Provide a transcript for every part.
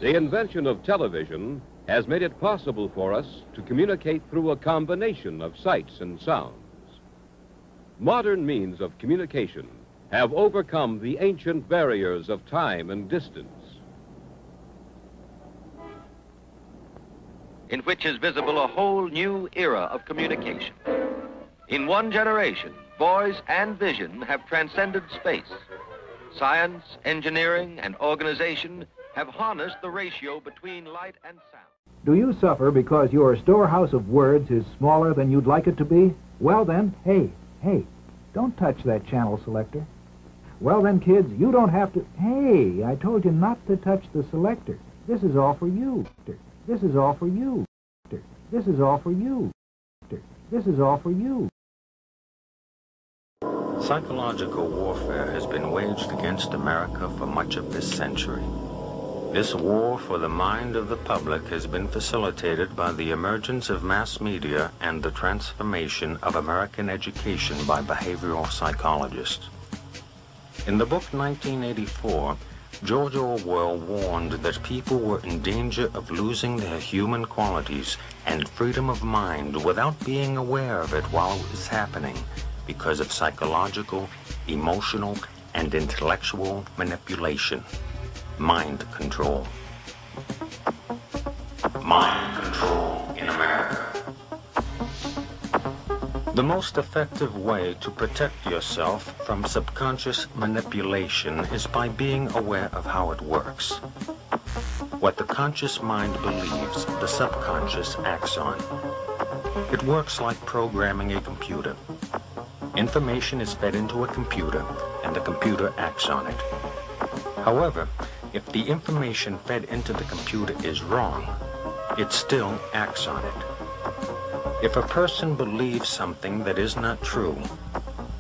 The invention of television has made it possible for us to communicate through a combination of sights and sounds. Modern means of communication have overcome the ancient barriers of time and distance. In which is visible a whole new era of communication. In one generation, voice and vision have transcended space. Science, engineering, and organization have harnessed the ratio between light and sound. Do you suffer because your storehouse of words is smaller than you'd like it to be? Well then, hey, don't touch that channel selector. Well then, kids, you don't have to... Hey, I told you not to touch the selector. This is all for you. This is all for you. This is all for you. This is all for you. Psychological warfare has been waged against America for much of this century. This war for the mind of the public has been facilitated by the emergence of mass media and the transformation of American education by behavioral psychologists. In the book 1984, George Orwell warned that people were in danger of losing their human qualities and freedom of mind without being aware of it while it was happening because of psychological, emotional, and intellectual manipulation. Mind control. Mind control in America. The most effective way to protect yourself from subconscious manipulation is by being aware of how it works. What the conscious mind believes, the subconscious acts on. It works like programming a computer. Information is fed into a computer, and the computer acts on it. However, if the information fed into the computer is wrong, it still acts on it. If a person believes something that is not true,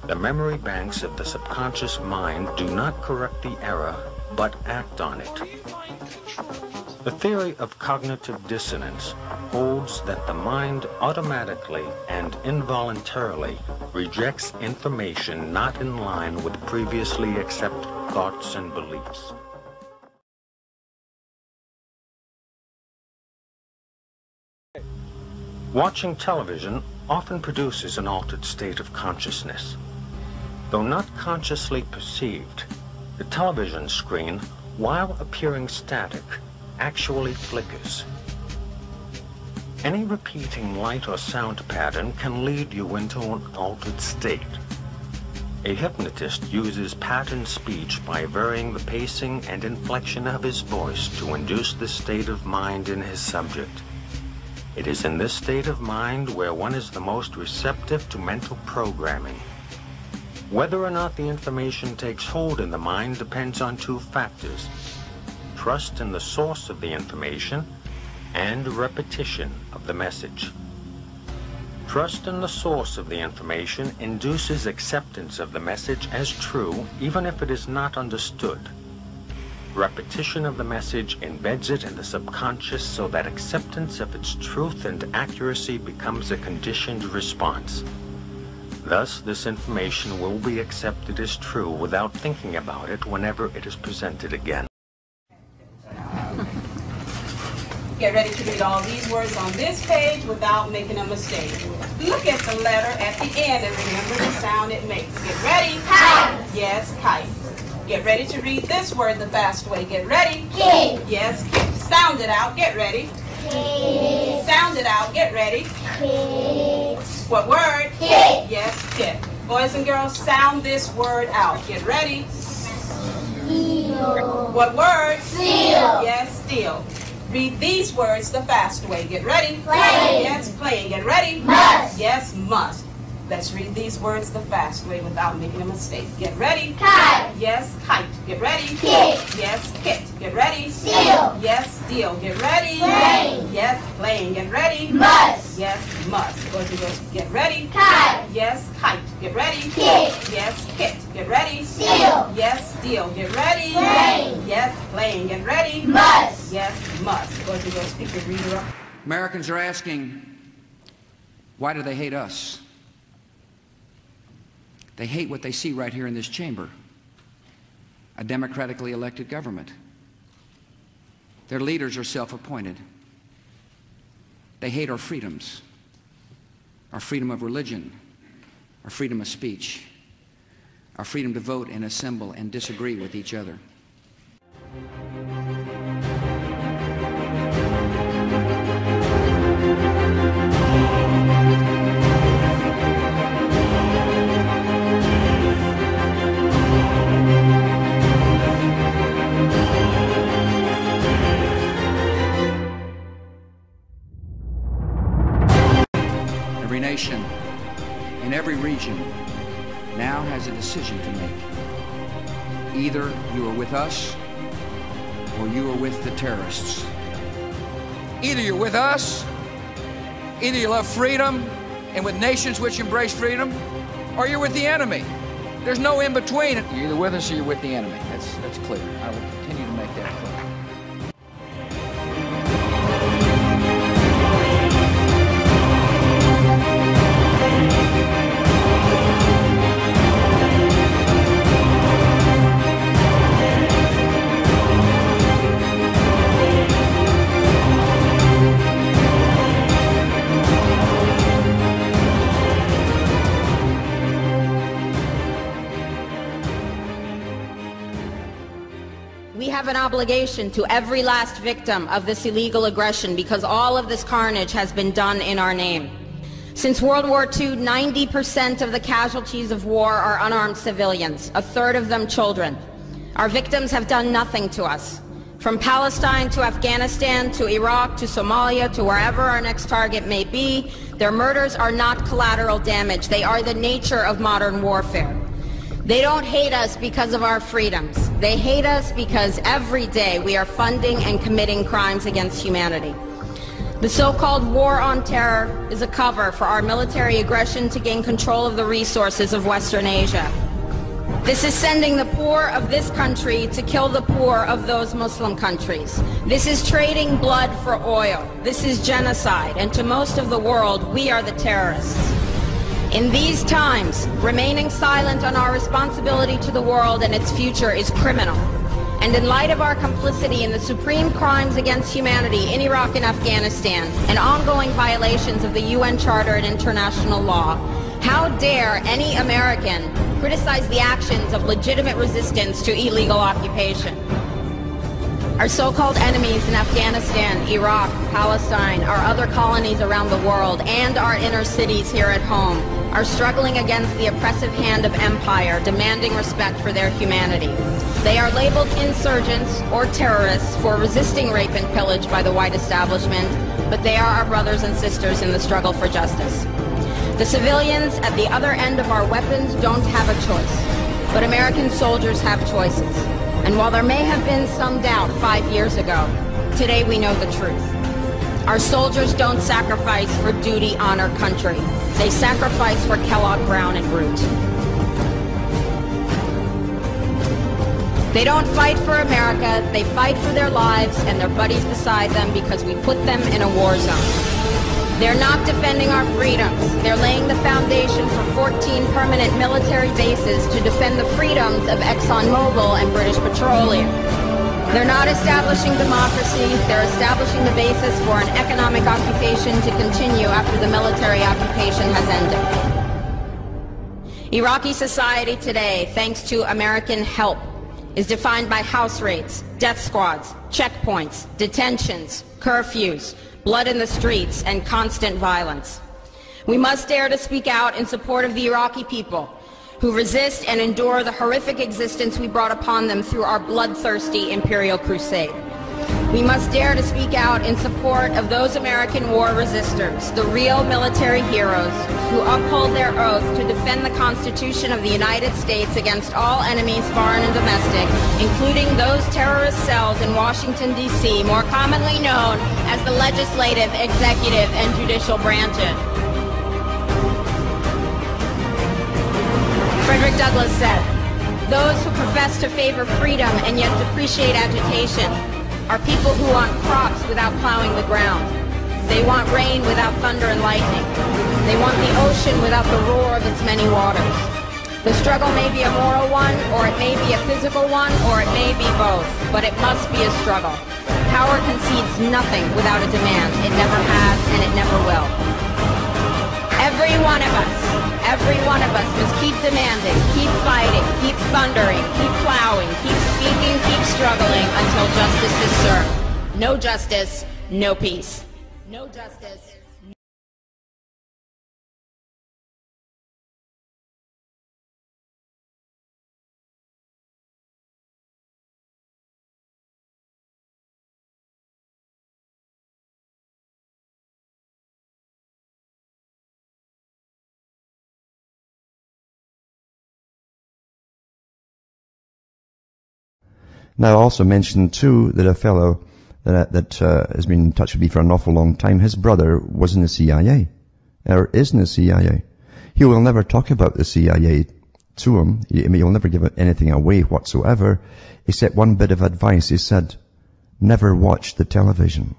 the memory banks of the subconscious mind do not correct the error, but act on it. The theory of cognitive dissonance holds that the mind automatically and involuntarily rejects information not in line with previously accepted thoughts and beliefs. Watching television often produces an altered state of consciousness. Though not consciously perceived, the television screen, while appearing static, actually flickers. Any repeating light or sound pattern can lead you into an altered state. A hypnotist uses patterned speech by varying the pacing and inflection of his voice to induce this state of mind in his subject. It is in this state of mind where one is the most receptive to mental programming. Whether or not the information takes hold in the mind depends on two factors: trust in the source of the information and repetition of the message. Trust in the source of the information induces acceptance of the message as true, even if it is not understood. Repetition of the message embeds it in the subconscious so that acceptance of its truth and accuracy becomes a conditioned response. Thus, this information will be accepted as true without thinking about it whenever it is presented again. Get ready to read all these words on this page without making a mistake. Look at the letter at the end and remember the sound it makes. Get ready. Kite. Yes, kite. Get ready to read this word the fast way. Get ready. Kid. Yes, kid. Sound it out. Get ready. Kid. Sound it out. Get ready. Kid. What word? Kid. Yes, kid. Boys and girls, sound this word out. Get ready. Seal. What word? Seal. Yes, steel. Read these words the fast way. Get ready. Playing. Yes, playing. Get ready. Must. Yes, must. Let's read these words the fast way without making a mistake. Get ready. Kite. Yes, kite. Get ready. Kit. Yes, kit. Get ready. Seal. Yes, steel. Get ready. Playing. Yes, playing. Get ready. Must. Yes, must. Boys and girls, get ready. Kite. Yes, kite. Get ready. Kit. Yes, kit. Get ready. Seal. Yes, steel. Get ready. Playing. Yes, playing. Get ready. Must. Yes, must. Boys and girls, pick your reader up. Americans are asking, why do they hate us? They hate what they see right here in this chamber, a democratically elected government. Their leaders are self-appointed. They hate our freedoms, our freedom of religion, our freedom of speech, our freedom to vote and assemble and disagree with each other. Every nation in every region now has a decision to make. Either you are with us or you are with the terrorists. Either you're with us, either you love freedom and with nations which embrace freedom, or you're with the enemy. There's no in between. You're either with us or you're with the enemy. That's clear. I will continue to make that clear. We have an obligation to every last victim of this illegal aggression because all of this carnage has been done in our name. Since World War II, 90% of the casualties of war are unarmed civilians, a third of them children. Our victims have done nothing to us. From Palestine to Afghanistan to Iraq to Somalia to wherever our next target may be, their murders are not collateral damage. They are the nature of modern warfare. They don't hate us because of our freedoms. They hate us because every day we are funding and committing crimes against humanity. The so-called war on terror is a cover for our military aggression to gain control of the resources of Western Asia. This is sending the poor of this country to kill the poor of those Muslim countries. This is trading blood for oil. This is genocide, and to most of the world, we are the terrorists. In these times, remaining silent on our responsibility to the world and its future is criminal. And in light of our complicity in the supreme crimes against humanity in Iraq and Afghanistan and ongoing violations of the UN Charter and international law, how dare any American criticize the actions of legitimate resistance to illegal occupation? Our so-called enemies in Afghanistan, Iraq, Palestine, our other colonies around the world, and our inner cities here at home are struggling against the oppressive hand of empire, demanding respect for their humanity. They are labeled insurgents or terrorists for resisting rape and pillage by the white establishment, but they are our brothers and sisters in the struggle for justice. The civilians at the other end of our weapons don't have a choice, but American soldiers have choices. And while there may have been some doubt 5 years ago, today we know the truth. Our soldiers don't sacrifice for duty, honor, country. They sacrifice for Kellogg, Brown, and Root. They don't fight for America, they fight for their lives and their buddies beside them because we put them in a war zone. They're not defending our freedoms. They're laying the foundation for 14 permanent military bases to defend the freedoms of ExxonMobil and British Petroleum. They're not establishing democracy. They're establishing the basis for an economic occupation to continue after the military occupation has ended. Iraqi society today, thanks to American help, is defined by house raids, death squads, checkpoints, detentions, curfews, blood in the streets, and constant violence. We must dare to speak out in support of the Iraqi people who resist and endure the horrific existence we brought upon them through our bloodthirsty imperial crusade. We must dare to speak out in support of those American war resistors, the real military heroes who uphold their oath to defend the Constitution of the United States against all enemies, foreign and domestic, including those terrorist cells in Washington, D.C., more commonly known as the legislative, executive, and judicial branches. Frederick Douglass said, "Those who profess to favor freedom and yet depreciate agitation are people who want crops without plowing the ground. They want rain without thunder and lightning. They want the ocean without the roar of its many waters." The struggle may be a moral one, or it may be a physical one, or it may be both, but it must be a struggle. Power concedes nothing without a demand. It never has, and it never will. Every one of us must keep demanding, keep fighting, keep thundering, keep plowing, keep speaking, keep struggling until justice is served. No justice, no peace. No justice. Now, I also mentioned, too, that a fellow that has been in touch with me for an awful long time, his brother was in the CIA, or is in the CIA. He will never talk about the CIA to him. He'll never give anything away whatsoever, except one bit of advice. He said, never watch the television.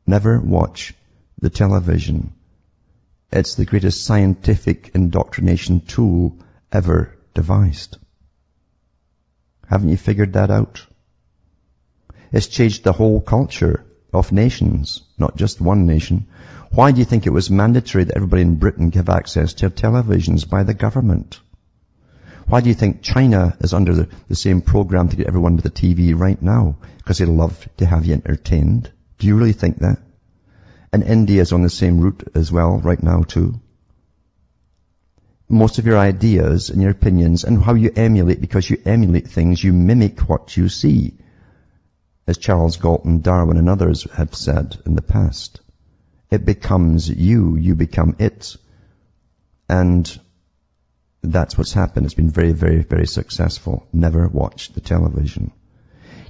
Never watch the television. It's the greatest scientific indoctrination tool ever devised. Haven't you figured that out? It's changed the whole culture of nations, not just one nation. Why do you think it was mandatory that everybody in Britain give access to televisions by the government? Why do you think China is under the same program to get everyone to the TV right now? Because they love to have you entertained. Do you really think that? And India is on the same route as well right now too. Most of your ideas and your opinions and how you emulate, because you emulate things, you mimic what you see. As Charles Galton, Darwin and others have said in the past. It becomes you become it. And that's what's happened. It's been very, very, very successful. Never watch the television.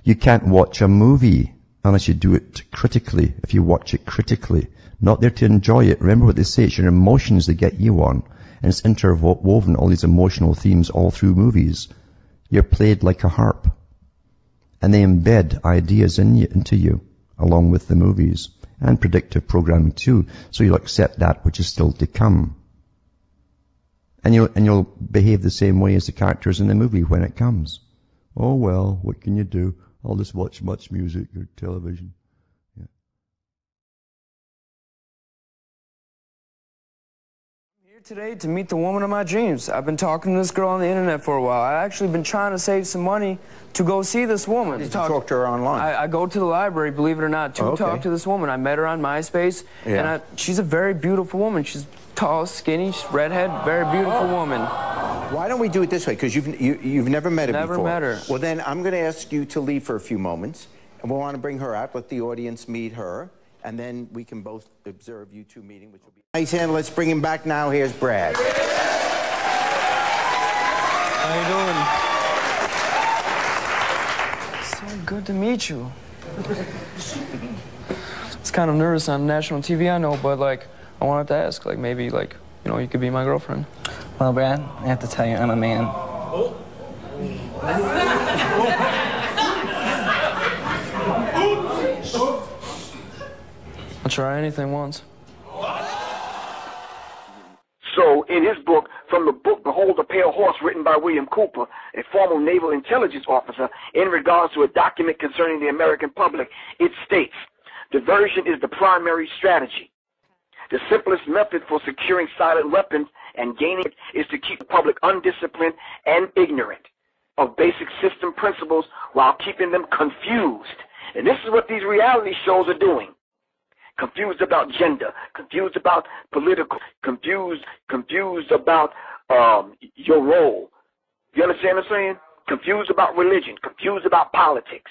You can't watch a movie unless you do it critically. If you watch it critically, not there to enjoy it. Remember what they say, it's your emotions that get you on. And it's interwoven, all these emotional themes all through movies. You're played like a harp. And they embed ideas into you, along with the movies. And predictive programming too. So you'll accept that which is still to come. And you'll behave the same way as the characters in the movie when it comes. Oh well, what can you do? I'll just watch much music or television. Today to meet the woman of my dreams. I've been talking to this girl on the internet for a while. I've actually been trying to save some money to go see this woman. Did you talk to her online? I go to the library, believe it or not, to talk to this woman. I met her on MySpace, and she's a very beautiful woman. She's tall, skinny, redhead, very beautiful woman. Why don't we do it this way? Because you've never met her before. Never met her. Well, then I'm going to ask you to leave for a few moments, and we'll want to bring her out, let the audience meet her, and then we can both observe you two meeting, which will be nice. And let's bring him back now. Here's Brad. How you doing? So good to meet you. It's kind of nervous on national TV, I know, but like I wanted to ask, like maybe like you could be my girlfriend. Well, Brad, I have to tell you, I'm a man. I'll try anything once. So, in his book, from the book Behold the Pale Horse, written by William Cooper, a former naval intelligence officer, in regards to a document concerning the American public, it states, diversion is the primary strategy. The simplest method for securing silent weapons and gaining it is to keep the public undisciplined and ignorant of basic system principles while keeping them confused. And this is what these reality shows are doing. Confused about gender, confused about political, confused about your role. You understand what I'm saying? Confused about religion, confused about politics.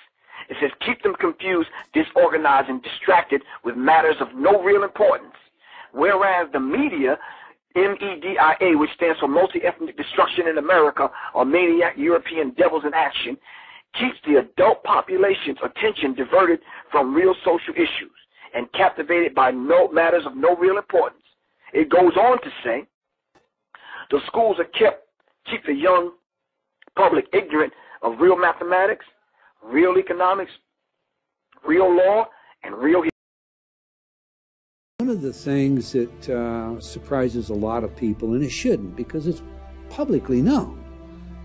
It says keep them confused, disorganized, and distracted with matters of no real importance. Whereas the media, MEDIA, which stands for Multi-Ethnic Destruction in America, or Maniac European Devils in Action, keeps the adult population's attention diverted from real social issues and captivated by matters of no real importance. It goes on to say, the schools keep the young public ignorant of real mathematics, real economics, real law, and real history. One of the things that surprises a lot of people, and it shouldn't because it's publicly known,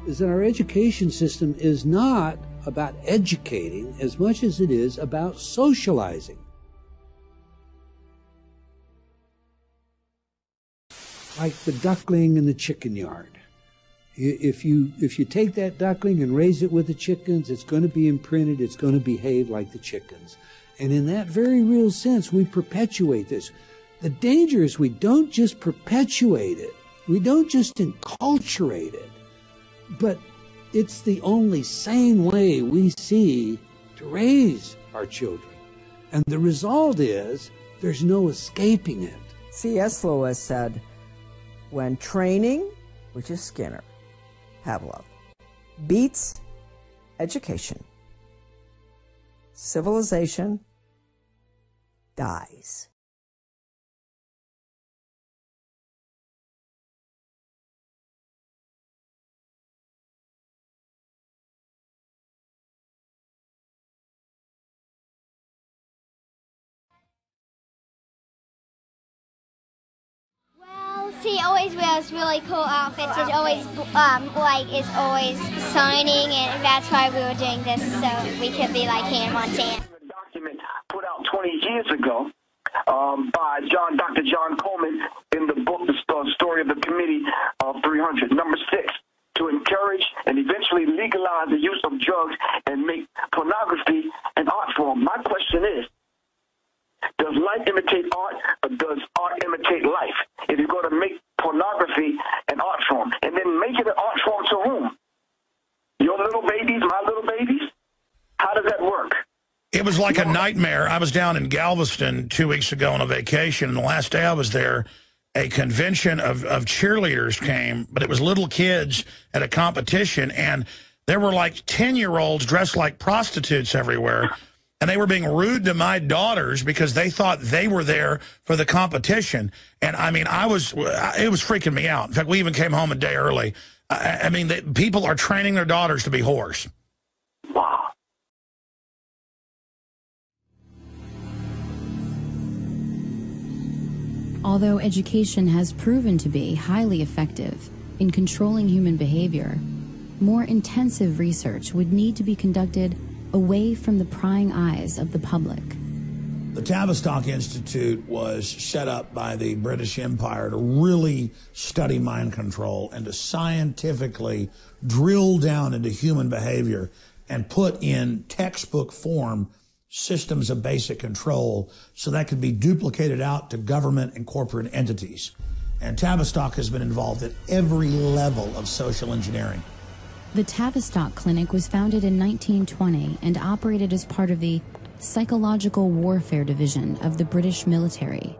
is that our education system is not about educating as much as it is about socializing. Like the duckling in the chicken yard. If you take that duckling and raise it with the chickens, it's going to be imprinted, it's going to behave like the chickens. And in that very real sense, we perpetuate this. The danger is we don't just perpetuate it, we don't just enculturate it, but it's the only sane way we see to raise our children. And the result is there's no escaping it. C.S. Lewis said, when training, which is Skinner, Pavlov, beats education, civilization dies. He always wears really cool outfits. He's always is always signing, and that's why we were doing this, so we could be like Hannah Montana. A document put out 20 years ago by Dr. John Coleman in the book, The Story of the Committee of 300, number 6, to encourage and eventually legalize the use of drugs and make pornography an art form. My question is, does life imitate art, or does art imitate life? If you're going to make pornography an art form, and then make it an art form to whom? Your little babies, my little babies? How does that work? It was like a nightmare. I was down in Galveston 2 weeks ago on a vacation, and the last day I was there, a convention of cheerleaders came, but it was little kids at a competition, and there were like 10-year-olds dressed like prostitutes everywhere. And they were being rude to my daughters because they thought they were there for the competition. And, I mean, it was freaking me out. In fact, we even came home a day early. I mean, people are training their daughters to be whores. Wow. Although education has proven to be highly effective in controlling human behavior, more intensive research would need to be conducted away from the prying eyes of the public. The Tavistock Institute was set up by the British Empire to really study mind control and to scientifically drill down into human behavior and put in textbook form systems of basic control so that could be duplicated out to government and corporate entities. And Tavistock has been involved at every level of social engineering. The Tavistock Clinic was founded in 1920 and operated as part of the Psychological Warfare Division of the British military.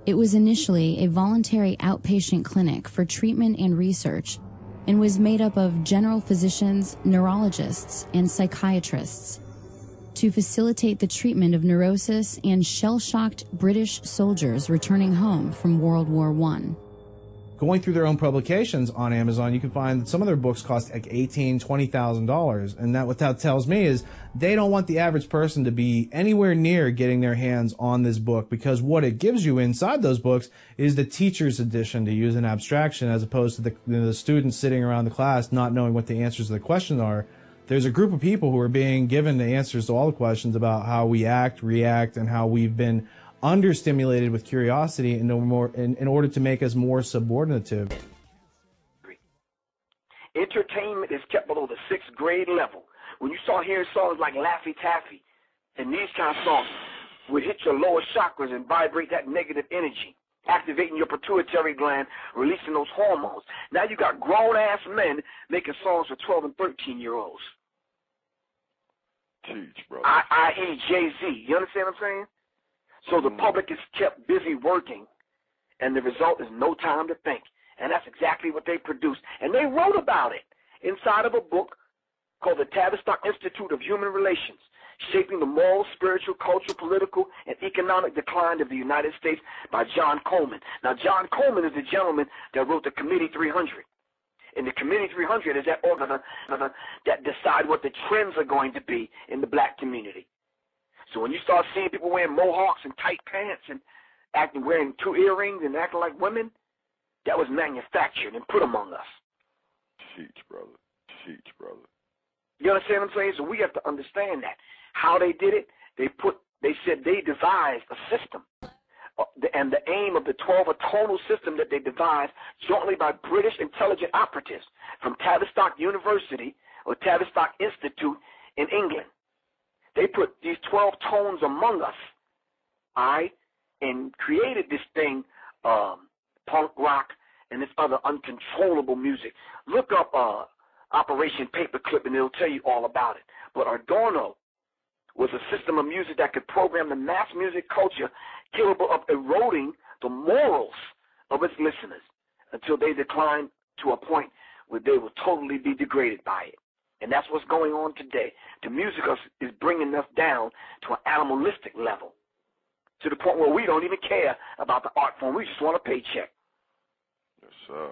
It was initially a voluntary outpatient clinic for treatment and research and was made up of general physicians, neurologists, and psychiatrists to facilitate the treatment of neurosis and shell-shocked British soldiers returning home from World War I. Going through their own publications on Amazon, you can find that some of their books cost like $18,000, $20,000. And what that tells me is they don't want the average person to be anywhere near getting their hands on this book, because what it gives you inside those books is the teacher's edition, to use an abstraction, as opposed to the students sitting around the class not knowing what the answers to the questions are. There's a group of people who are being given the answers to all the questions about how we act, react, and how we've been understimulated with curiosity in order to make us more subordinative. Entertainment is kept below the 6th grade level. When you start hearing songs like Laffy Taffy and these kind of songs would hit your lower chakras and vibrate that negative energy, activating your pituitary gland, releasing those hormones. Now you got grown-ass men making songs for 12 and 13-year-olds. Teach, brother. I.e. Jay-Z. You understand what I'm saying? So the public is kept busy working, and the result is no time to think. And that's exactly what they produced. And they wrote about it inside of a book called the Tavistock Institute of Human Relations, Shaping the Moral, Spiritual, Cultural, Political, and Economic Decline of the United States by John Coleman. Now, John Coleman is the gentleman that wrote the Committee 300. And the Committee 300 is that organ that decide what the trends are going to be in the black community. So when you start seeing people wearing mohawks and tight pants and wearing 2 earrings and acting like women, that was manufactured and put among us. Teach, brother. Teach, brother. You understand what I'm saying? So we have to understand that. How they did it, they said they devised a system. And the aim of the 12 tonal system that they devised jointly by British intelligence operatives from Tavistock University or Tavistock Institute in England. They put these 12 tones among us, all right, and created this thing, punk rock and this other uncontrollable music. Look up Operation Paperclip and it'll tell you all about it. But Adorno was a system of music that could program the mass music culture capable of eroding the morals of its listeners until they decline to a point where they will totally be degraded by it. And that's what's going on today. The music is bringing us down to an animalistic level, to the point where we don't even care about the art form. We just want a paycheck. Yes, sir.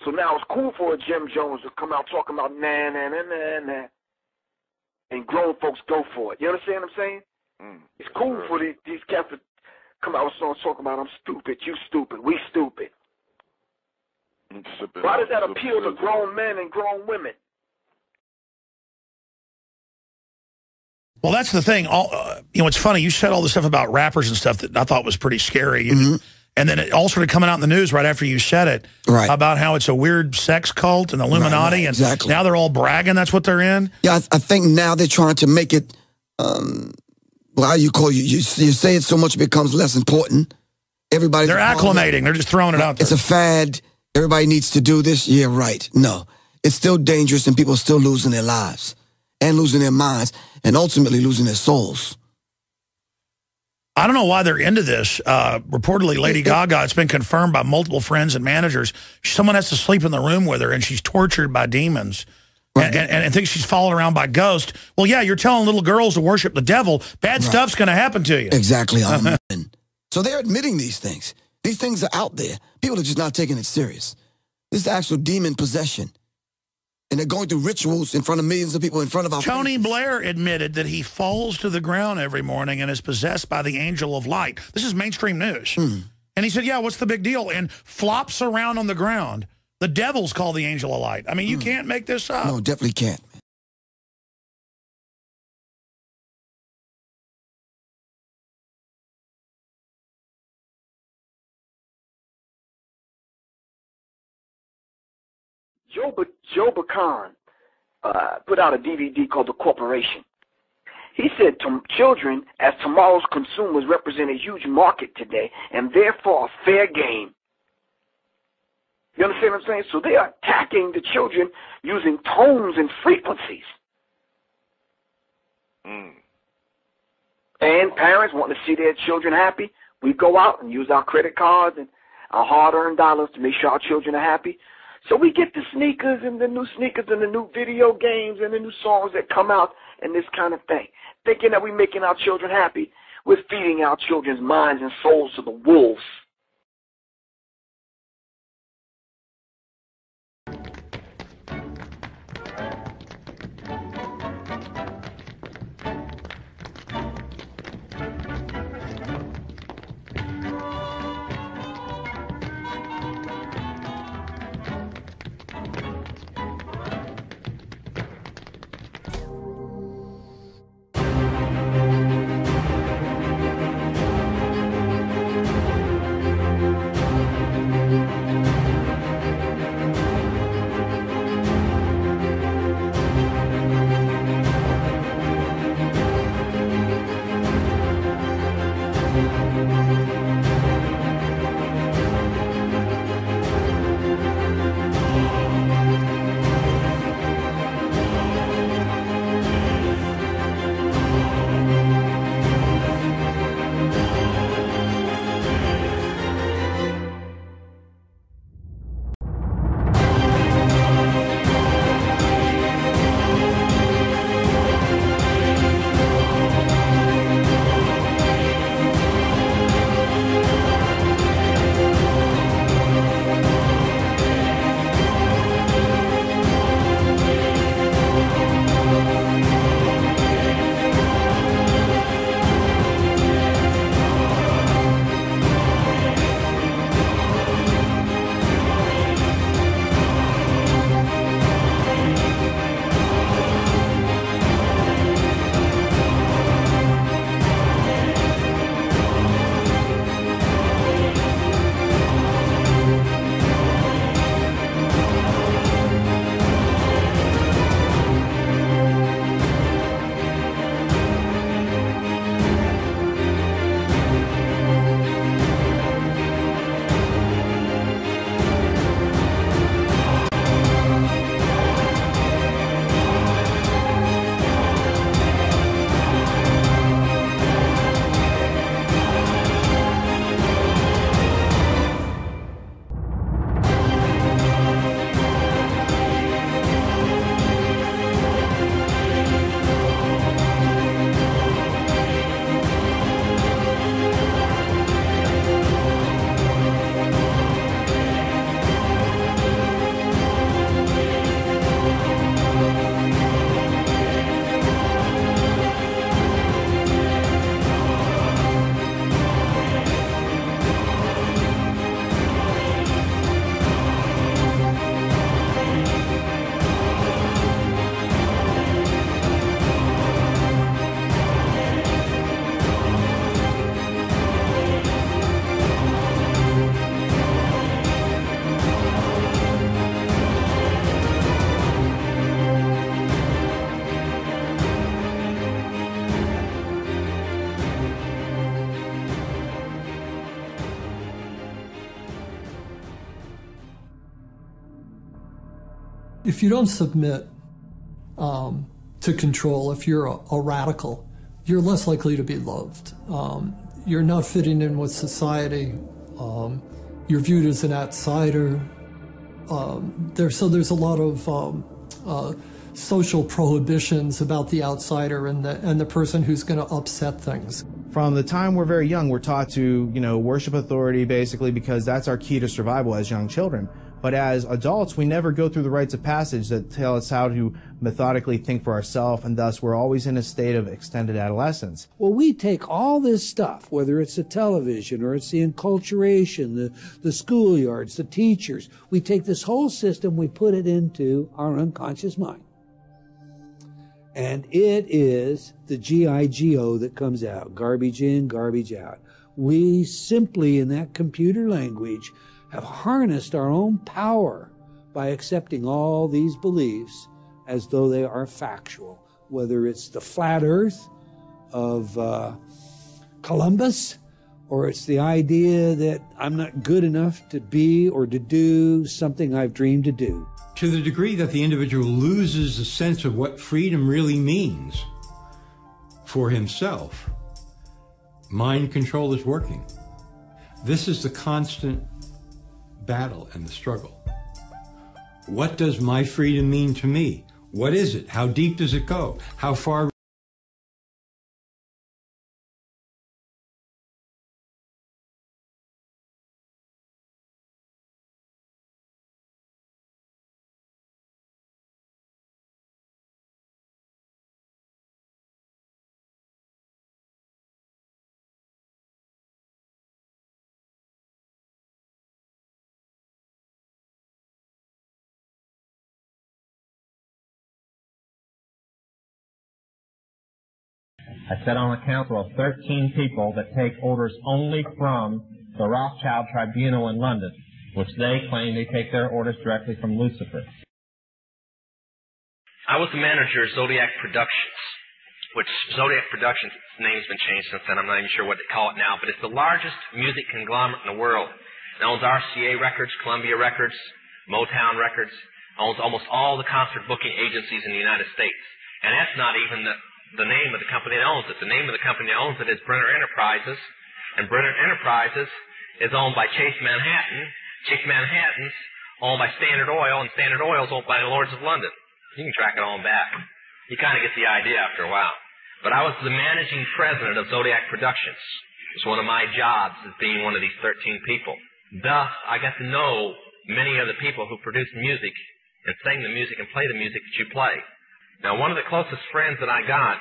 So now it's cool for a Jim Jones to come out talking about nah, nah, nah, nah, nah, and grown folks go for it. You understand what I'm saying? It's cool for these cats to come out with songs talking about I'm stupid, you stupid, we stupid. Why does that appeal to grown men and grown women? Well, that's the thing. It's funny. You said all this stuff about rappers and stuff that I thought was pretty scary. And then it all started coming out in the news right after you said it about how it's a weird sex cult and Illuminati. And now they're all bragging that's what they're in. Yeah, I think now they're trying to make it, well, you say it so much it becomes less important. They're acclimating. They're just throwing it out there. It's a fad. Everybody needs to do this. Yeah, right. No, it's still dangerous and people are still losing their lives and losing their minds and ultimately losing their souls. I don't know why they're into this. Reportedly, Lady Gaga, it's been confirmed by multiple friends and managers. Someone has to sleep in the room with her, and she's tortured by demons and thinks she's followed around by ghosts. Well, yeah, you're telling little girls to worship the devil. Bad stuff's going to happen to you. Exactly. So they're admitting these things. These things are out there. People are just not taking it serious. This is actual demon possession. And they're going through rituals in front of millions of people in front of our Tony Blair admitted that he falls to the ground every morning and is possessed by the angel of light. This is mainstream news. And he said, yeah, what's the big deal? And flops around on the ground. The devil's called the angel of light. I mean, you can't make this up. No, definitely can't. Joe Bacan put out a DVD called The Corporation. He said children as tomorrow's consumers represent a huge market today and therefore a fair game. You understand what I'm saying? So they are attacking the children using tones and frequencies. And parents want to see their children happy. We go out and use our credit cards and our hard-earned dollars to make sure our children are happy. So we get the sneakers and the new video games and the new songs that come out and this kind of thing. Thinking that we're making our children happy, we're feeding our children's minds and souls to the wolves. if you don't submit to control, if you're a radical, you're less likely to be loved. You're not fitting in with society. You're viewed as an outsider. There's a lot of social prohibitions about the outsider and the person who's going to upset things. From the time we're very young, we're taught to, worship authority basically because that's our key to survival as young children. But as adults, we never go through the rites of passage that tell us how to methodically think for ourselves, and thus we're always in a state of extended adolescence. Well, we take all this stuff, whether it's the television or it's the enculturation, the schoolyards, the teachers, we take this whole system, we put it into our unconscious mind. And it is the G-I-G-O that comes out, garbage in, garbage out. We simply, in that computer language, have harnessed our own power by accepting all these beliefs as though they are factual, whether it's the flat earth of Columbus, or it's the idea that I'm not good enough to be or to do something I've dreamed to do. To the degree that the individual loses a sense of what freedom really means for himself, mind control is working. This is the constant battle and the struggle. What does my freedom mean to me? What is it? How deep does it go? How far? I sit on a council of 13 people that take orders only from the Rothschild Tribunal in London, which they claim they take their orders directly from Lucifer. I was the manager of Zodiac Productions, which Zodiac Productions' name's been changed since then. I'm not even sure what they call it now, but it's the largest music conglomerate in the world. It owns RCA Records, Columbia Records, Motown Records, owns almost all the concert booking agencies in the United States. And that's not even the name of the company that owns it. The name of the company that owns it is Brenner Enterprises, and Brenner Enterprises is owned by Chase Manhattan. Chase Manhattan's owned by Standard Oil, and Standard Oil is owned by the Lords of London. You can track it on back. You kind of get the idea after a while. But I was the managing president of Zodiac Productions. It's one of my jobs as being one of these 13 people. Thus, I got to know many of the people who produce music and sing the music and play the music that you play. Now, one of the closest friends that I got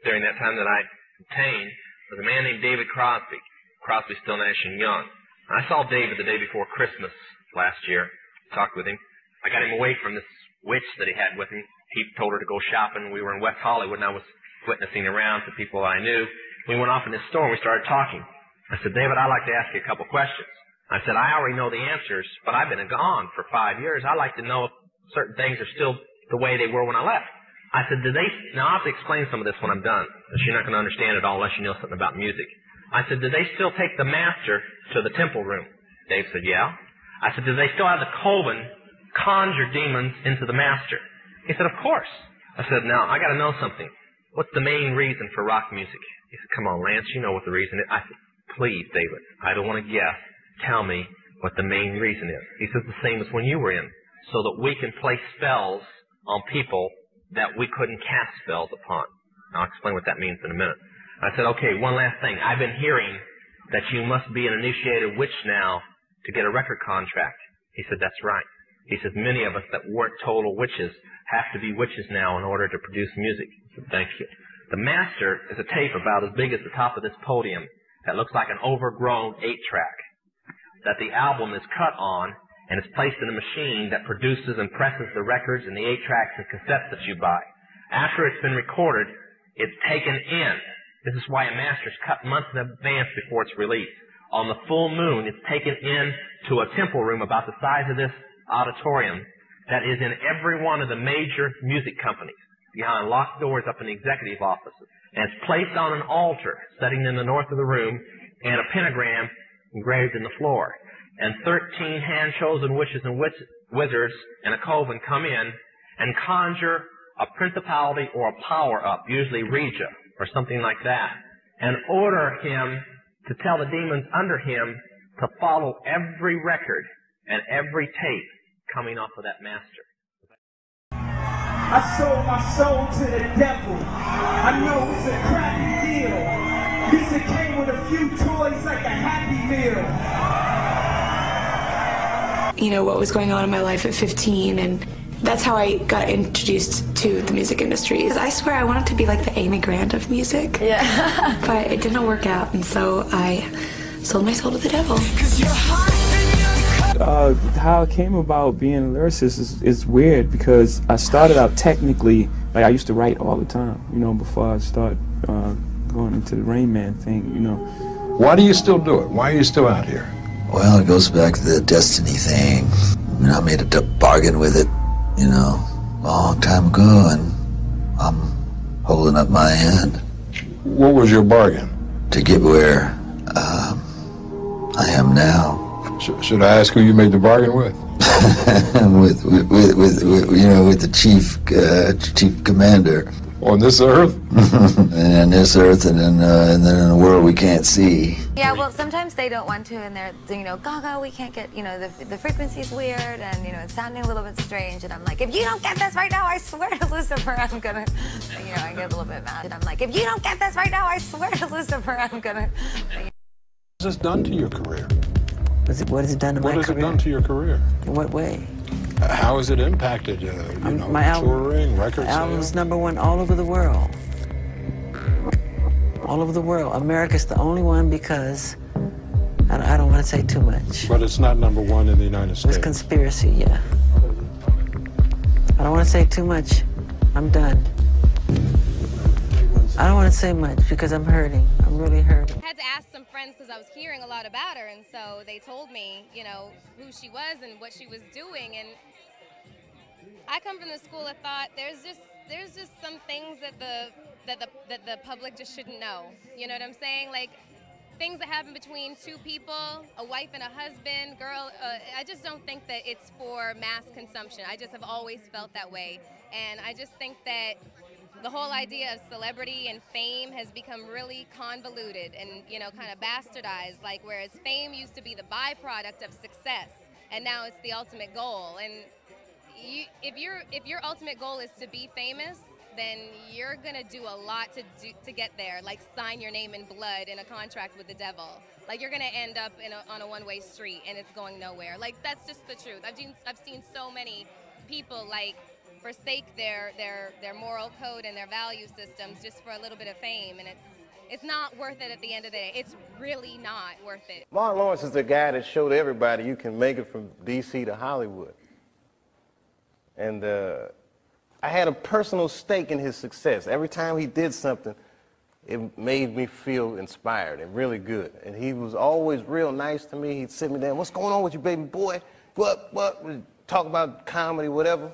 during that time that I obtained was a man named David Crosby. Crosby, Still, Nash & Young. I saw David the day before Christmas last year, talked with him. I got him away from this witch that he had with him. He told her to go shopping. We were in West Hollywood, and I was witnessing around to people I knew. We went off in this store, and we started talking. I said, David, I'd like to ask you a couple questions. I said, I already know the answers, but I've been gone for 5 years. I'd like to know if certain things are still the way they were when I left. I said, now I'll have to explain some of this when I'm done, because you're not going to understand it all unless you know something about music. I said, do they still take the master to the temple room? Dave said, yeah. I said, do they still have the coven conjure demons into the master? He said, of course. I said, now, I got to know something. What's the main reason for rock music? He said, come on, Lance, you know what the reason is. I said, please, David, I don't want to guess. Tell me what the main reason is. He says, the same as when you were in, so that we can play spells on people that we couldn't cast spells upon. I'll explain what that means in a minute. I said, okay, one last thing. I've been hearing that you must be an initiated witch now to get a record contract. He said, that's right. He says, many of us that weren't total witches have to be witches now in order to produce music. I said, thank you. The master is a tape about as big as the top of this podium that looks like an overgrown 8-track that the album is cut on, and it's placed in a machine that produces and presses the records and the 8-tracks and cassettes that you buy. After it's been recorded, it's taken in. This is why a master's cut months in advance before it's released. On the full moon, it's taken in to a temple room about the size of this auditorium that is in every one of the major music companies, behind locked doors up in the executive offices. And it's placed on an altar sitting in the north of the room, and a pentagram engraved in the floor. And 13 hand-chosen witches and wizards and a coven come in and conjure a principality or a power up, usually Regia or something like that, and order him to tell the demons under him to follow every record and every tape coming off of that master. I sold my soul to the devil. I know it's a crappy deal. This it came with a few toys like a Happy Meal. You know, what was going on in my life at 15, and that's how I got introduced to the music industry. I swear I wanted to be like the Amy Grant of music. Yeah. But it didn't work out, and so I sold my soul to the devil. How I came about being a lyricist is weird, because I started out technically, like I used to write all the time, you know, before I started going into the Rain Man thing, you know. Why do you still do it? Why are you still out here? Well, it goes back to the destiny thing. I mean, I made a bargain with it, you know, a long time ago, and I'm holding up my end. What was your bargain? To get where I am now. Should I ask who you made the bargain with? with you know, with the chief commander. On this earth? And on this earth, and then in a world we can't see. Yeah, well, sometimes they don't want to, and they're, you know, Gaga, we can't get, you know, the frequency's weird, and, you know, it's sounding a little bit strange, and I'm like, if you don't get this right now, I swear to Lucifer, I'm gonna, you know, I get a little bit mad, and I'm like, if you don't get this right now, I swear to Lucifer, I'm gonna. What has this done to your career? What has it done to my career? What has it done to your career? In what way? How has it impacted, you know, my touring, record album's sales? #1 all over the world. All over the world. America's the only one, because I don't want to say too much. But it's not #1 in the United States. It's conspiracy, yeah. I don't want to say too much. I'm done. I don't want to say much because I'm hurting. I'm really hurting. I had to ask some friends because I was hearing a lot about her, and so they told me, you know, who she was and what she was doing. And I come from the school of thought there's just some things that the public just shouldn't know. You know what I'm saying? Like things that happen between two people, a wife and a husband, girl. I just don't think that it's for mass consumption. I just have always felt that way, and I just think that the whole idea of celebrity and fame has become really convoluted and, you know, kind of bastardized, like whereas fame used to be the byproduct of success, and now it's the ultimate goal. And if your ultimate goal is to be famous, then you're gonna do a lot to get there, like sign your name in blood in a contract with the devil. Like you're gonna end up on a one-way street and it's going nowhere. Like that's just the truth. I've seen so many people like forsake their moral code and their value systems just for a little bit of fame, and it's not worth it at the end of the day. It's really not worth it. Martin Lawrence is the guy that showed everybody you can make it from D.C. to Hollywood. And I had a personal stake in his success. Every time he did something, it made me feel inspired and really good. And he was always real nice to me. He'd sit me down, "What's going on with you, baby boy? What? We'd talk about comedy, whatever."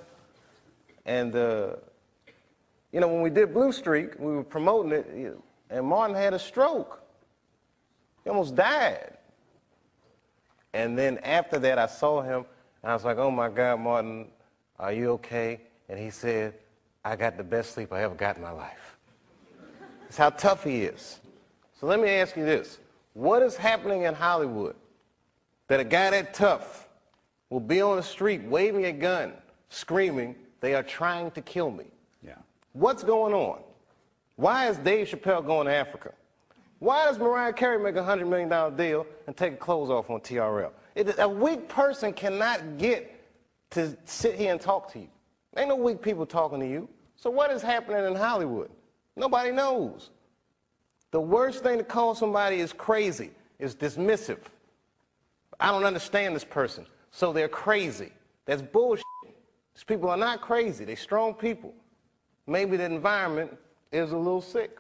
And, you know, when we did Blue Streak, we were promoting it, and Martin had a stroke. He almost died. And then after that, I saw him, and I was like, "Oh, my God, Martin, are you okay?" And he said, "I got the best sleep I ever got in my life." That's how tough he is. So let me ask you this. What is happening in Hollywood that a guy that tough will be on the street waving a gun, screaming, "They are trying to kill me"? Yeah. What's going on? Why is Dave Chappelle going to Africa? Why does Mariah Carey make a $100 million deal and take her clothes off on TRL? A weak person cannot get to sit here and talk to you. Ain't no weak people talking to you. So what is happening in Hollywood? Nobody knows. The worst thing to call somebody is crazy, is dismissive. I don't understand this person, so they're crazy. That's bullshit. These people are not crazy. They're strong people. Maybe the environment is a little sick.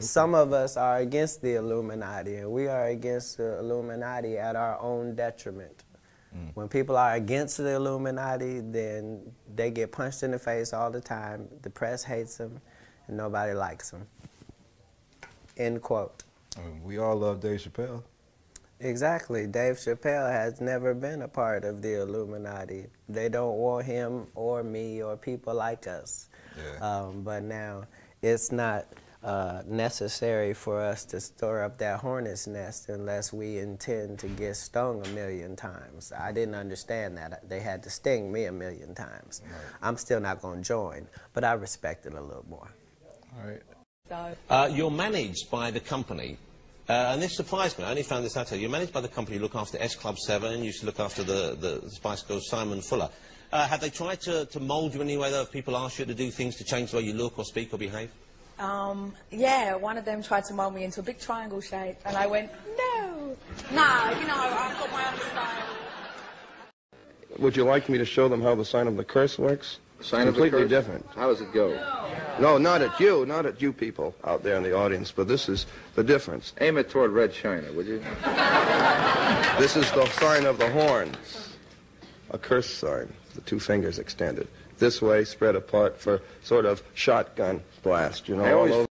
Some of us are against the Illuminati, and we are against the Illuminati at our own detriment. When people are against the Illuminati, then they get punched in the face all the time. The press hates them, and nobody likes them. End quote. I mean, we all love Dave Chappelle. Exactly. Dave Chappelle has never been a part of the Illuminati. They don't want him or me or people like us. Yeah. But now it's not necessary for us to stir up that hornet's nest unless we intend to get stung 1,000,000 times. I didn't understand that. They had to sting me 1,000,000 times. Right. I'm still not going to join, but I respect it a little more. All right. You're managed by the company, and this surprised me. I only found this out. You're managed by the company you look after S Club 7, you used to look after the Spice Girls, Simon Fuller. Have they tried to mould you in any way, though, if people ask you to do things to change the way you look or speak or behave? Yeah, one of them tried to mold me into a big triangle shape, and I went, no. Nah, you know, I've got my own style. Would you like me to show them how the sign of the curse works? Sign of the curse? Completely different. How does it go? No, not at you people out there in the audience, but this is the difference. Aim it toward Red China, would you? This is the sign of the horns, a curse sign, the 2 fingers extended. This way, spread apart for sort of shotgun blast, you know.